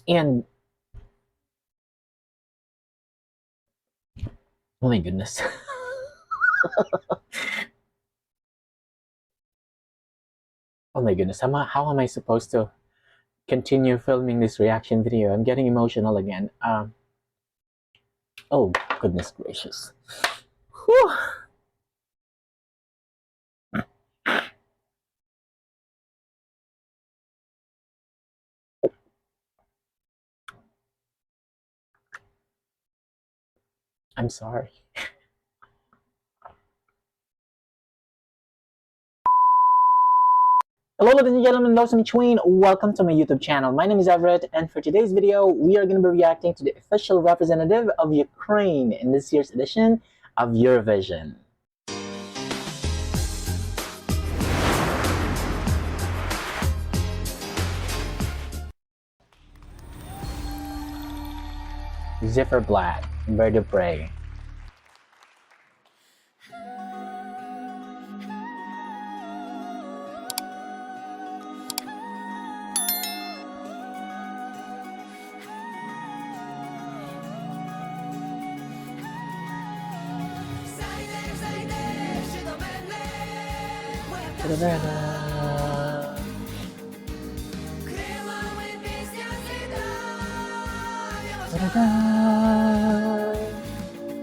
And oh my goodness. Oh my goodness. How am I supposed to continue filming this reaction video? I'm getting emotional again. Oh goodness gracious. Whew. I'm sorry. Hello ladies and gentlemen, those in between, welcome to my YouTube channel. My name is Everett, and for today's video, we are going to be reacting to the official representative of Ukraine in this year's edition of Eurovision. Ziferblat, Vidbir.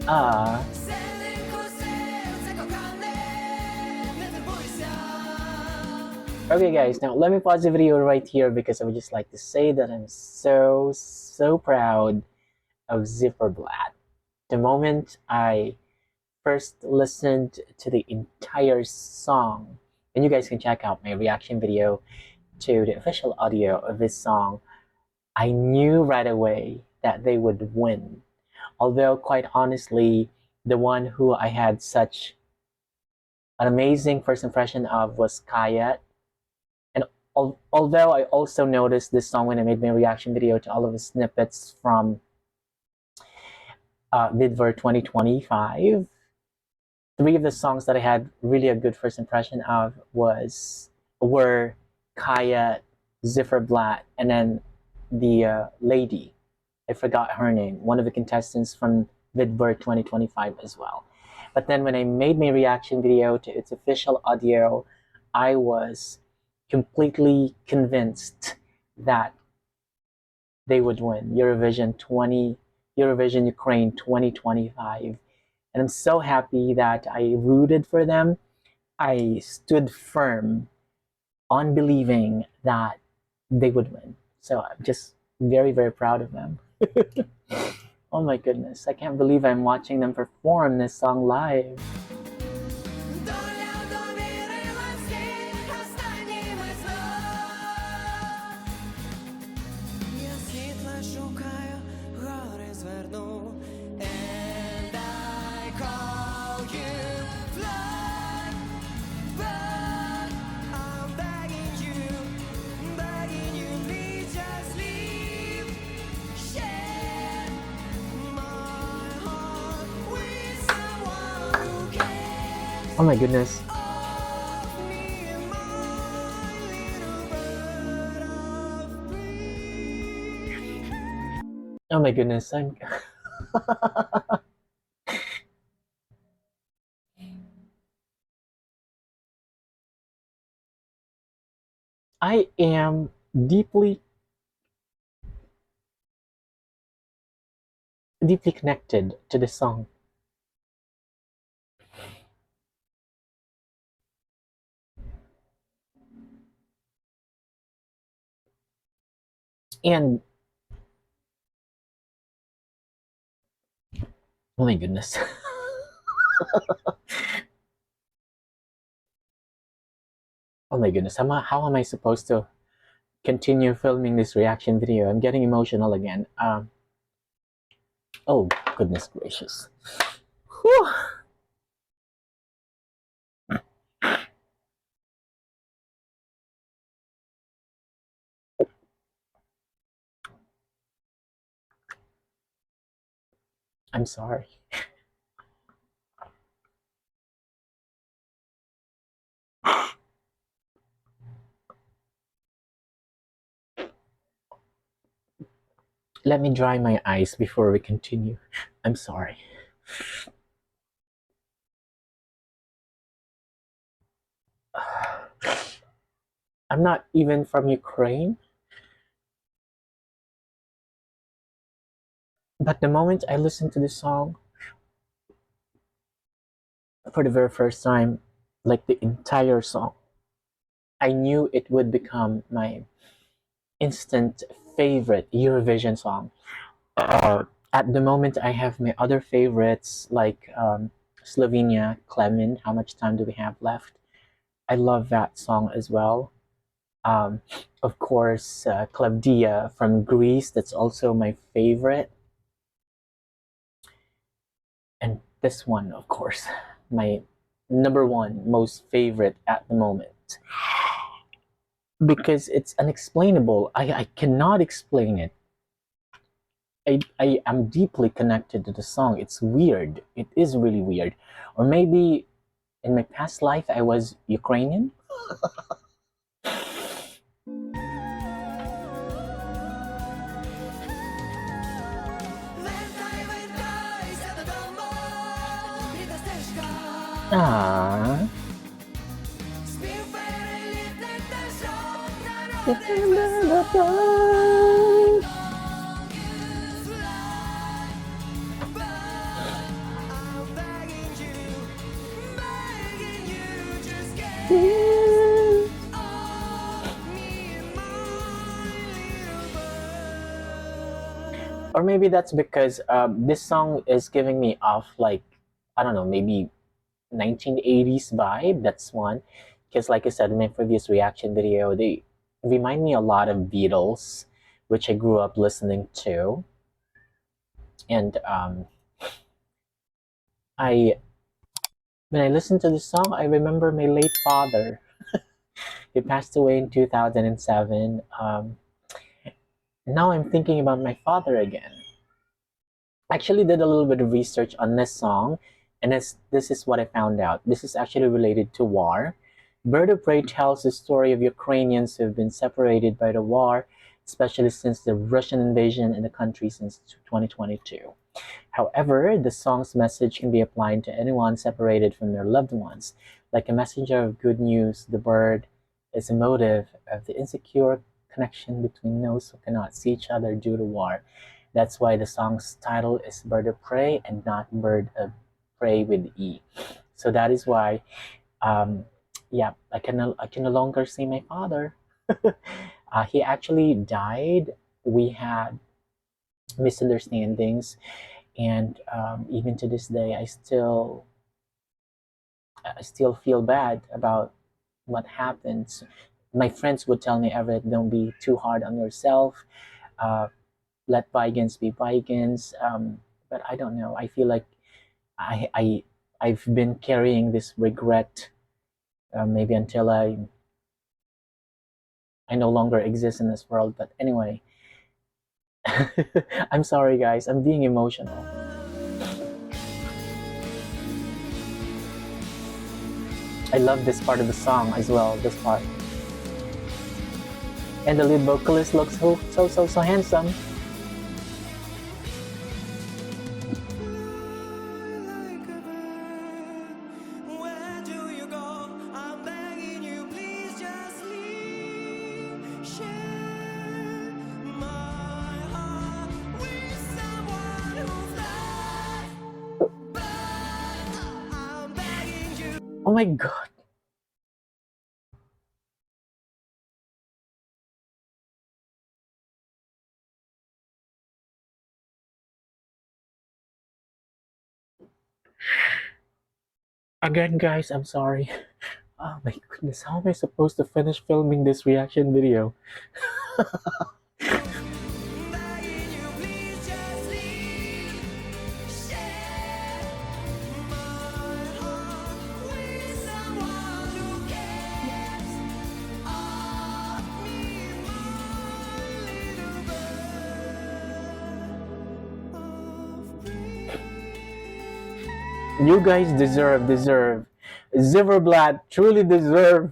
Ah. Okay guys, now let me pause the video right here because I would just like to say that I'm so proud of Ziferblat. The moment I first listened to the entire song, and you guys can check out my reaction video to the official audio of this song, I knew right away that they would win. Although quite honestly, the one who I had such an amazing first impression of was Kaya. And although I also noticed this song when I made my reaction video to all of the snippets from Vidbir 2025, three of the songs that I had really a good first impression of were Kaya, Ziferblat, and then the lady. I forgot her name, one of the contestants from Vidbir 2025 as well. But then when I made my reaction video to its official audio, I was completely convinced that they would win Eurovision Ukraine 2025. And I'm so happy that I rooted for them. I stood firm on believing that they would win. So I'm just very proud of them. Oh my goodness, I can't believe I'm watching them perform this song live. Oh my goodness. Oh my goodness, I'm I am deeply connected to the song. And oh my goodness. Oh my goodness, how am I supposed to continue filming this reaction video? I'm getting emotional again. Oh goodness gracious. Whew. I'm sorry. Let me dry my eyes before we continue. I'm sorry. I'm not even from Ukraine, but the moment I listened to this song for the very first time, like the entire song, I knew it would become my instant favorite Eurovision song. At the moment, I have my other favorites like Slovenia, Clement, How Much Time Do We Have Left? I love that song as well. Um, of course, Clavdia from Greece, that's also my favorite. And this one, of course, my number one most favorite at the moment. Because it's unexplainable. I cannot explain it. I am deeply connected to the song. It's weird. It is really weird. Or maybe in my past life I was Ukrainian. Ah. Or maybe that's because this song is giving me off like, I don't know, maybe 1980s vibe. That's one. Because like I said in my previous reaction video, they remind me a lot of Beatles, which I grew up listening to. And I when I listen to this song, I remember my late father. He passed away in 2007. Now I'm thinking about my father again. I actually did a little bit of research on this song, and this is what I found out. This is actually related to war. Bird of Prey tells the story of Ukrainians who have been separated by the war, especially since the Russian invasion in the country since 2022. However, the song's message can be applied to anyone separated from their loved ones. Like a messenger of good news, the bird is a motive of the insecure connection between those who cannot see each other due to war. That's why the song's title is Bird of Prey and not Bird of Prey with E. So that is why, yeah, I can no longer see my father. He actually died. We had misunderstandings, and even to this day, I still feel bad about what happened. My friends would tell me, Everett, don't be too hard on yourself. Uh, let bygones be bygones. But I don't know. I feel like I've been carrying this regret, maybe until I no longer exist in this world. But anyway, I'm sorry, guys. I'm being emotional. I love this part of the song as well. This part, and the lead vocalist looks so handsome. Oh my god. Again, guys, I'm sorry. Oh my goodness, how am I supposed to finish filming this reaction video? You guys deserve. Ziferblat truly deserve.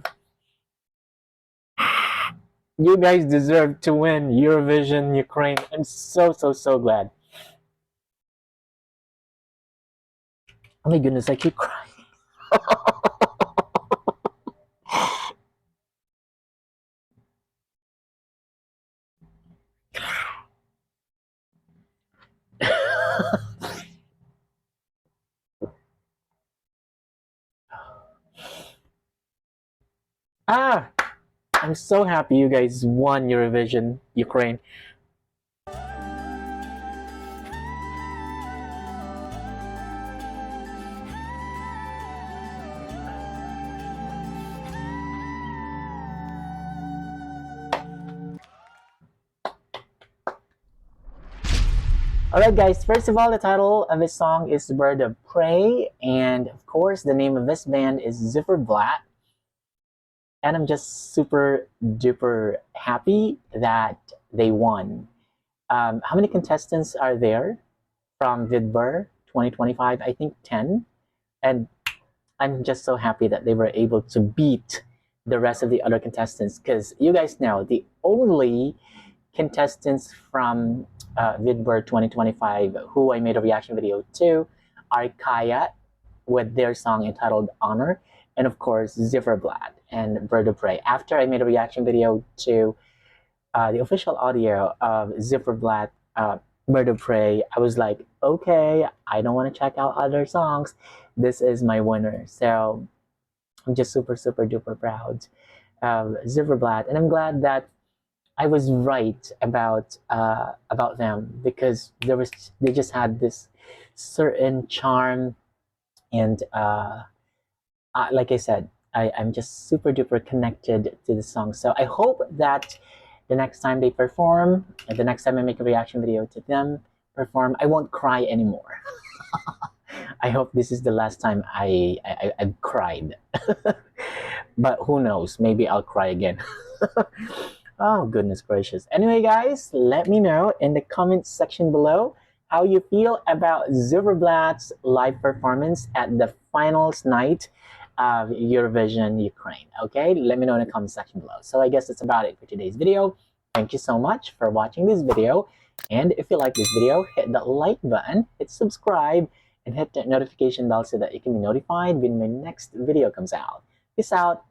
You guys deserve to win Eurovision Ukraine. I'm so glad. Oh my goodness, I keep crying. Ah, I'm so happy you guys won Eurovision Ukraine. Alright guys, first of all, the title of this song is Bird of Prey, and of course the name of this band is Ziferblat, and I'm just super duper happy that they won. How many contestants are there from Vidbir 2025? I think 10, and I'm just so happy that they were able to beat the rest of the other contestants, because you guys know the only contestants from Vidbir 2025 who I made a reaction video to are Kaya with their song entitled Honor, and of course Ziferblat and Bird of Prey. After I made a reaction video to the official audio of Ziferblat, Bird of Prey, I was like, okay, I don't want to check out other songs. This is my winner. So I'm just super duper proud of Ziferblat, and I'm glad that I was right about them, because they just had this certain charm, and like I said, I'm just super duper connected to the song. So I hope that the next time they perform, the next time I make a reaction video to them perform, I won't cry anymore. I hope this is the last time I've cried. But who knows? Maybe I'll cry again. Oh, goodness gracious. Anyway, guys, let me know in the comment section below how you feel about Ziferblat's live performance at the finals night of Eurovision Ukraine. Okay, let me know in the comment section below. So I guess that's about it for today's video. Thank you so much for watching this video. And if you like this video, hit the like button, hit subscribe, and hit the notification bell so that you can be notified when my next video comes out. Peace out.